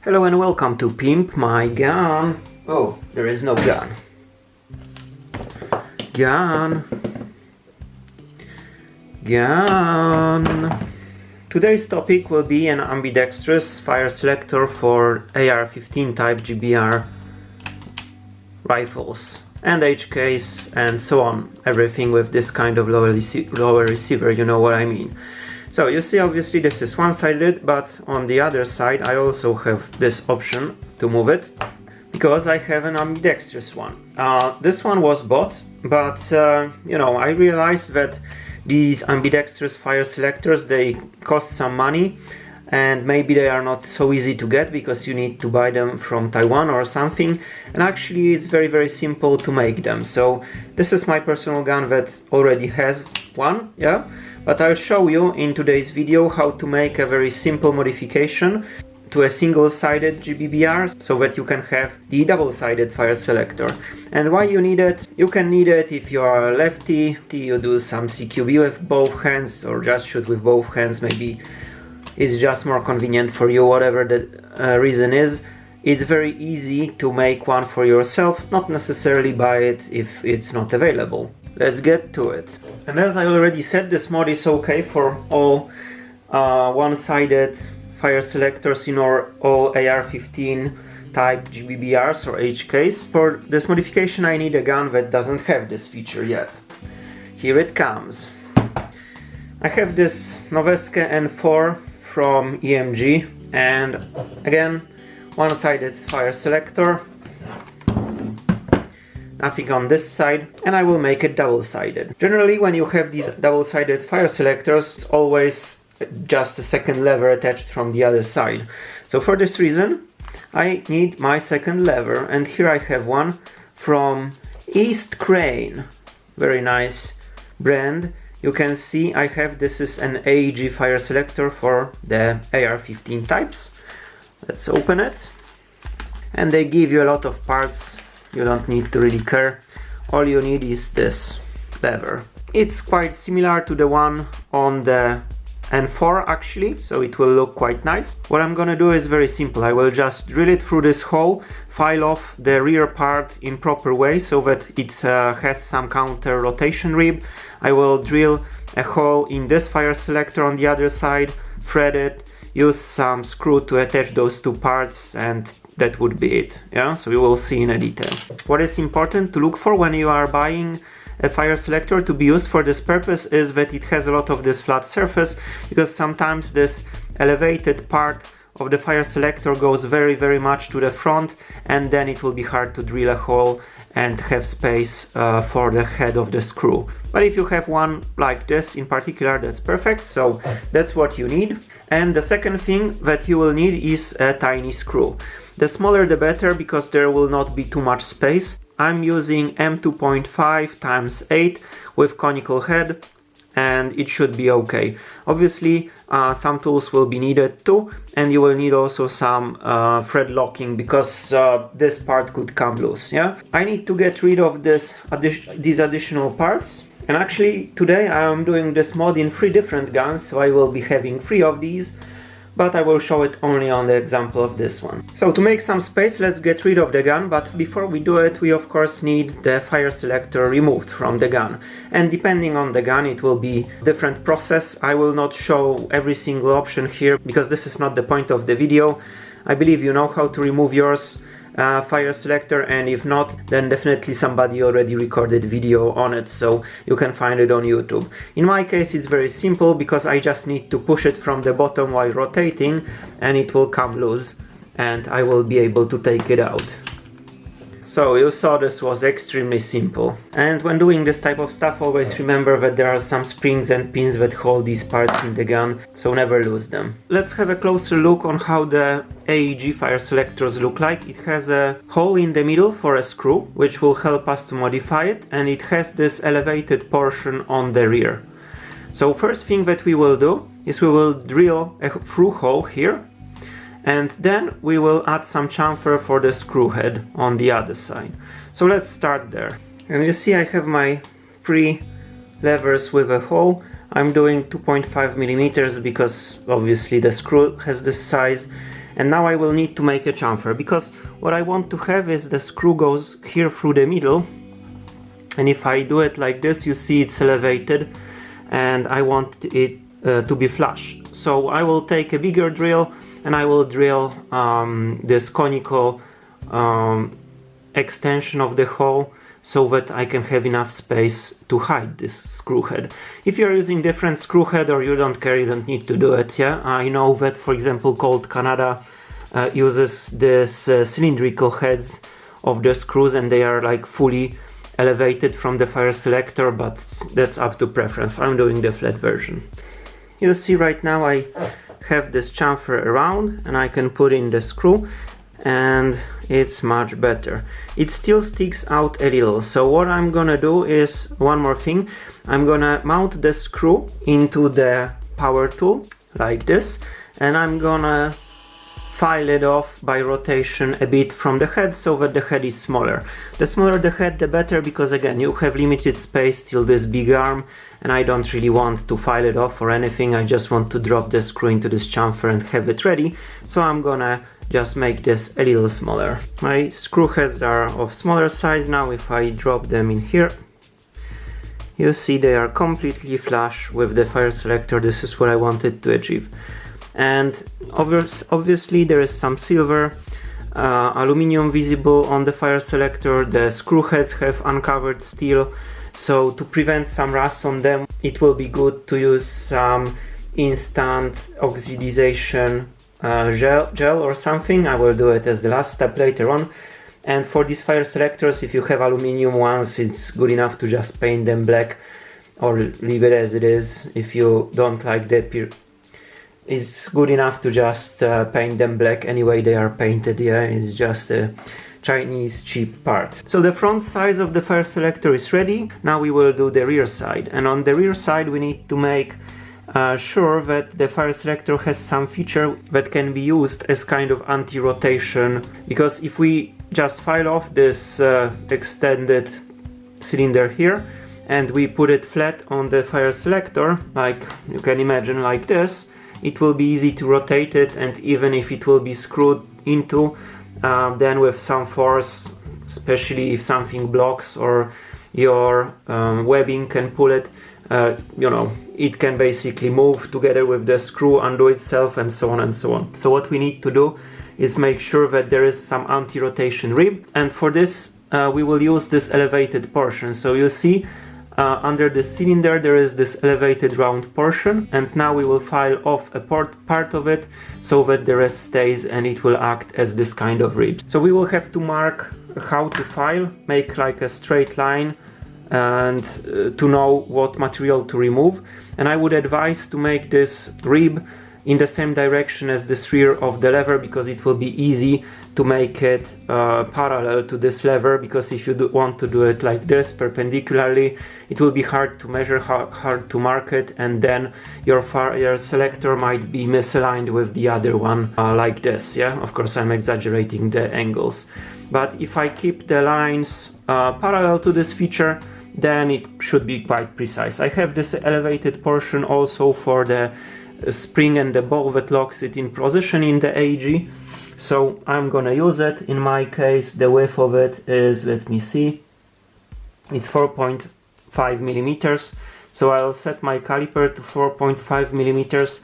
Hello and welcome to Pimp My Gun. Oh, there is no gun. Gun. Today's topic will be an ambidextrous fire selector for AR15 type GBR rifles and HKs and so on. Everything with this kind of lower receiver, you know what I mean. So you see, obviously this is one-sided, but on the other side I also have this option to move it because I have an ambidextrous one. This one was bought, but you know, I realized that these ambidextrous fire selectors, they cost some money and maybe they are not so easy to get because you need to buy them from Taiwan or something, and actually it's very simple to make them. So this is my personal gun that already has one, yeah, but I'll show you in today's video how to make a very simple modification to a single-sided GBBR so that you can have the double-sided fire selector. And why you need it? You can need it if you are a lefty, you do some CQB with both hands or just shoot with both hands, maybe it's just more convenient for you, whatever the reason is. It's very easy to make one for yourself, not necessarily buy it if it's not available. Let's get to it. And as I already said, this mod is okay for all one-sided fire selectors in all AR15 type GBBRs or HKs. For this modification I need a gun that doesn't have this feature yet. Here it comes. I have this Noveske N4 from EMG, and again, one-sided fire selector, nothing on this side, and I will make it double-sided. Generally, when you have these double-sided fire selectors, it's always just a second lever attached from the other side. So for this reason, I need my second lever, and here I have one from East Crane, very nice brand. You can see I have, this is an AEG fire selector for the AR15 types. Let's open it. And they give you a lot of parts, you don't need to really care. All you need is this lever. It's quite similar to the one on the N4 actually, so it will look quite nice. What I'm gonna do is very simple. I will just drill it through this hole, file off the rear part in proper way so that it has some counter rotation rib. I will drill a hole in this fire selector on the other side, thread it, use some screw to attach those two parts, and that would be it. Yeah, so you will see in a detail. What is important to look for when you are buying a fire selector to be used for this purpose is that it has a lot of this flat surface, because sometimes this elevated part of the fire selector goes very much to the front, and then it will be hard to drill a hole and have space for the head of the screw. But if you have one like this in particular, that's perfect, so that's what you need. And the second thing that you will need is a tiny screw. The smaller the better, because there will not be too much space. I'm using M2.5 x 8 with conical head, and it should be okay. Obviously some tools will be needed too, and you will need also some thread locking, because this part could come loose. Yeah, I need to get rid of these additional parts, and actually today I am doing this mod in 3 different guns, so I will be having 3 of these, but I will show it only on the example of this one. So to make some space, let's get rid of the gun, but before we do it, we of course need the fire selector removed from the gun. And depending on the gun, it will be a different process. I will not show every single option here, because this is not the point of the video. I believe you know how to remove yours fire selector, and if not, then definitely somebody already recorded video on it, so you can find it on YouTube. In my case it's very simple, because I just need to push it from the bottom while rotating and it will come loose and I will be able to take it out. So you saw this was extremely simple. And when doing this type of stuff, always remember that there are some springs and pins that hold these parts in the gun, so never lose them. Let's have a closer look on how the AEG fire selectors look like. It has a hole in the middle for a screw, which will help us to modify it, and it has this elevated portion on the rear. So first thing that we will do is we will drill a through hole here, and then we will add some chamfer for the screw head on the other side. So let's start there. And you see I have my 3 levers with a hole. I'm doing 2.5 millimeters because obviously the screw has this size, And now I will need to make a chamfer, because what I want to have is the screw goes here through the middle, and if I do it like this, you see it's elevated, and I want it to be flush. So I will take a bigger drill and I will drill this conical extension of the hole, so that I can have enough space to hide this screw head. If you're using different screw head or you don't care, you don't need to do it. Yeah, I know that, for example, Colt Canada uses this cylindrical heads of the screws, and they are like fully elevated from the fire selector, but that's up to preference. I'm doing the flat version. You see right now I have this chamfer around, and I can put in the screw, and it's much better. It still sticks out a little, so what I'm gonna do is one more thing. I'm gonna mount the screw into the power tool like this, and I'm gonna file it off by rotation a bit from the head, so that the head is smaller. The smaller the head, the better, because again, you have limited space till this big arm, and I don't really want to file it off or anything. I just want to drop the screw into this chamfer and have it ready, so I'm gonna just make this a little smaller. My screw heads are of smaller size now. If I drop them in here, you see they are completely flush with the fire selector. This is what I wanted to achieve. And obviously there is some silver aluminum visible on the fire selector. The screw heads have uncovered steel, so to prevent some rust on them, it will be good to use some instant oxidization gel or something. I will do it as the last step later on. And for these fire selectors, if you have aluminum ones, it's good enough to just paint them black or leave it as it is. If you don't like that, it's good enough to just paint them black. Anyway, they are painted. Yeah, it's just a Chinese cheap part. So the front side of the fire selector is ready. Now we will do the rear side, and on the rear side we need to make sure that the fire selector has some feature that can be used as kind of anti-rotation, because if we just file off this extended cylinder here and we put it flat on the fire selector, like you can imagine like this, it will be easy to rotate it, and even if it will be screwed into, then with some force, especially if something blocks or your webbing can pull it, you know, it can basically move together with the screw, undo itself, and so on and so on. So what we need to do is make sure that there is some anti-rotation rib, and for this we will use this elevated portion. So you see under the cylinder there is this elevated round portion, and now we will file off a part of it so that the rest stays and it will act as this kind of rib. So we will have to mark how to file, make like a straight line, and to know what material to remove. And I would advise to make this rib in the same direction as this rear of the lever, because it will be easy to make it parallel to this lever, because if you want to do it like this perpendicularly, it will be hard to measure, hard to mark it, and then your fire selector might be misaligned with the other one like this. Yeah, of course I'm exaggerating the angles, but if I keep the lines parallel to this feature, then it should be quite precise. I have this elevated portion also for the spring and the ball that locks it in position in the AG, so I'm gonna use it. In my case, the width of it is, let me see, it's 4.5 millimeters, so I'll set my caliper to 4.5 millimeters,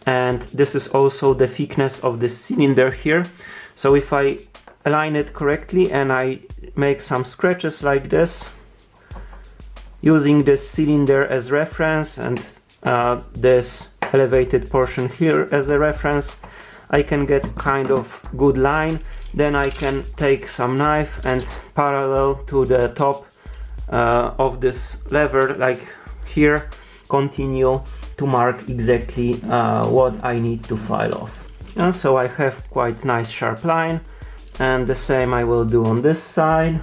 and this is also the thickness of the cylinder here. So if I align it correctly and I make some scratches like this, using this cylinder as reference and this elevated portion here as a reference, I can get kind of good line. Then I can take some knife and parallel to the top of this lever, like here, continue to mark exactly what I need to file off. And so I have quite nice sharp line, and the same I will do on this side.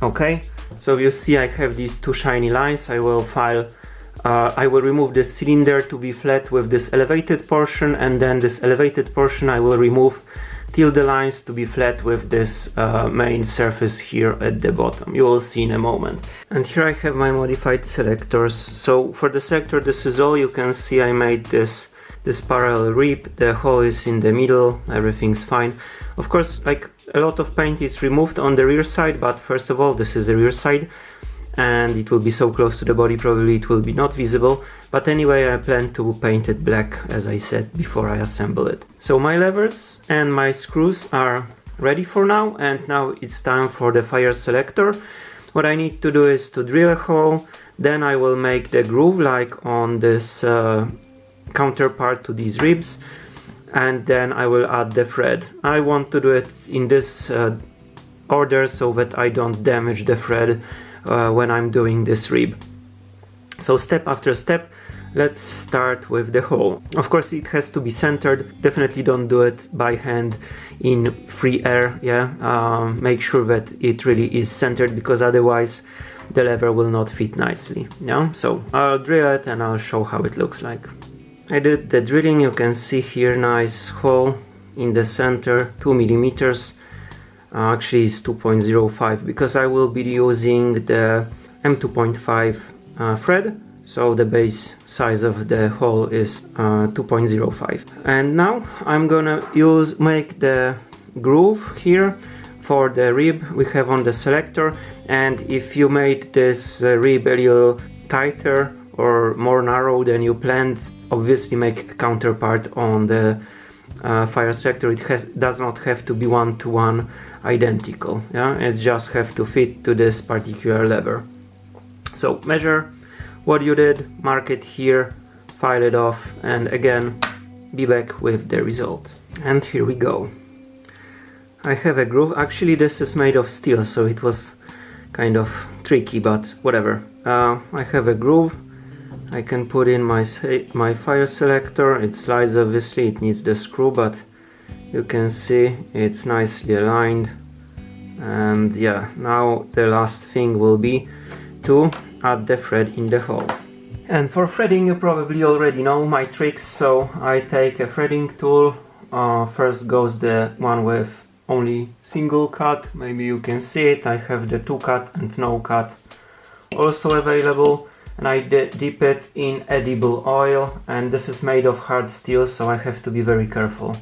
Okay, so you see I have these two shiny lines. I will remove this cylinder to be flat with this elevated portion, and then this elevated portion I will remove till the lines to be flat with this main surface here at the bottom. You will see in a moment. And here I have my modified selectors. So for the selector, this is all. You can see I made this this parallel rib, the hole is in the middle, everything's fine. Of course, like, a lot of paint is removed on the rear side, but first of all, this is the rear side, and it will be so close to the body, probably it will be not visible. But anyway, I plan to paint it black, as I said, before I assemble it. So my levers and my screws are ready for now, and now it's time for the fire selector. What I need to do is to drill a hole, then I will make the groove like on this counterpart to these ribs, and then I will add the thread. I want to do it in this order so that I don't damage the thread when I'm doing this rib. So step after step, let's start with the hole. Of course, it has to be centered. Definitely don't do it by hand in free air. Make sure that it really is centered, because otherwise the lever will not fit nicely. So I'll drill it and I'll show how it looks like. I did the drilling. You can see here, nice hole in the center, 2 millimeters. Actually it's 2.05, because I will be using the M2.5 thread, so the base size of the hole is 2.05. And now I'm gonna make the groove here for the rib we have on the selector. And if you made this rib a little tighter or more narrow than you planned, obviously make a counterpart on the fire selector. It does not have to be one-to-one identical. It just have to fit to this particular lever. So measure what you did, mark it here, file it off, and again be back with the result. And here we go. I have a groove. Actually this is made of steel, so it was kind of tricky, but whatever. I have a groove. I can put in my fire selector. It slides, obviously it needs the screw, but you can see it's nicely aligned. And yeah, now the last thing will be to add the thread in the hole. And for threading, you probably already know my tricks, so I take a threading tool. First goes the one with only single cut. Maybe you can see it. I have the 2 cut and no cut also available. And I dip it in edible oil, and this is made of hard steel, so I have to be very careful.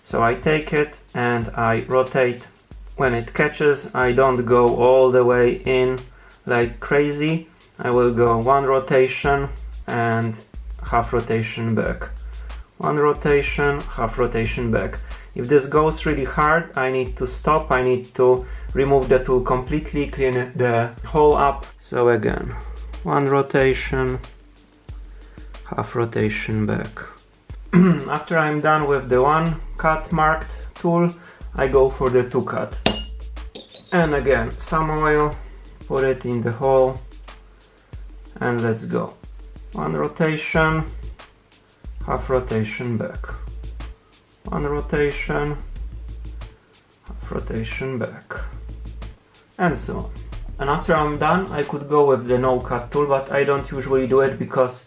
So I take it and I rotate. When it catches, I don't go all the way in like crazy. I will go 1 rotation and half rotation back. 1 rotation, half rotation back. If this goes really hard, I need to stop. I need to remove the tool completely, clean the hole up. So again, 1 rotation, half rotation back. After I'm done with the 1 cut marked tool, I go for the 2 cut. And again, some oil, put it in the hole, and let's go. 1 rotation, half rotation back. 1 rotation, half rotation back. And so on. And after I'm done, I could go with the no-cut tool, but I don't usually do it because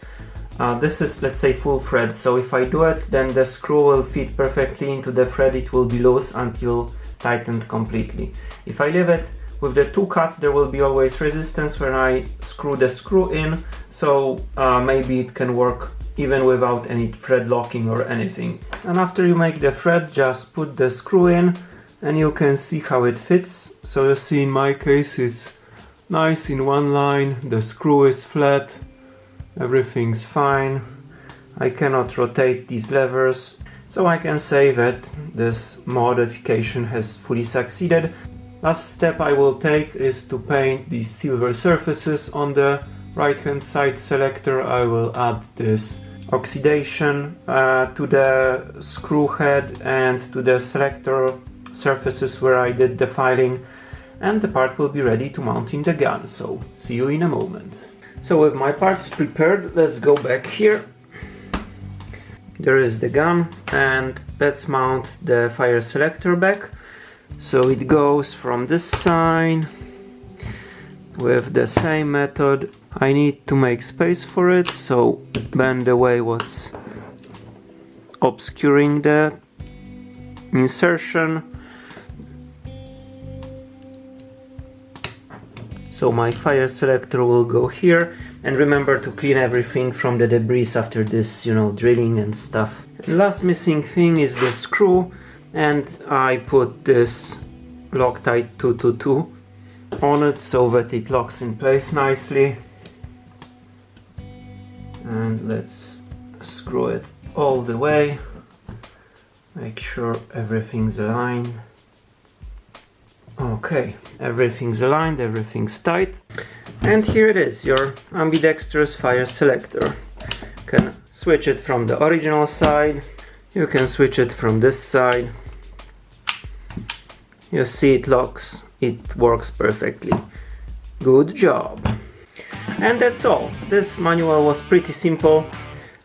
this is, let's say, full thread. So if I do it, then the screw will fit perfectly into the thread. It will be loose until tightened completely. If I leave it with the 2-cut, there will be always resistance when I screw the screw in. So maybe it can work even without any thread locking or anything. And after you make the thread, just put the screw in and you can see how it fits. So you see in my case it's nice in one line, the screw is flat, everything's fine. I cannot rotate these levers, so I can say that this modification has fully succeeded. Last step I will take is to paint these silver surfaces on the right hand side selector. I will add this oxidation to the screw head and to the selector surfaces where I did the filing, and the part will be ready to mount in the gun, so see you in a moment. So with my parts prepared, let's go back here. There is the gun, and let's mount the fire selector back. So it goes from this side with the same method. I need to make space for it, so bend away what's obscuring the insertion. So my fire selector will go here. And remember to clean everything from the debris after this, you know, drilling and stuff. And last missing thing is the screw, and I put this Loctite 222 on it so that it locks in place nicely. And let's screw it all the way. Make sure everything's aligned. Okay, everything's aligned, everything's tight. And here it is, your ambidextrous fire selector. You can switch it from the original side. You can switch it from this side. You see it locks, it works perfectly. Good job. And that's all. This manual was pretty simple.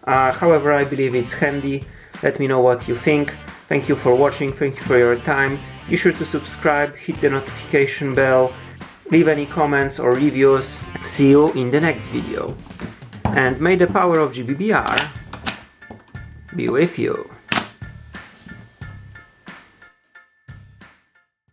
However, I believe it's handy. Let me know what you think. Thank you for watching, thank you for your time. Be sure to subscribe, hit the notification bell, leave any comments or reviews. See you in the next video. And may the power of GBBR be with you.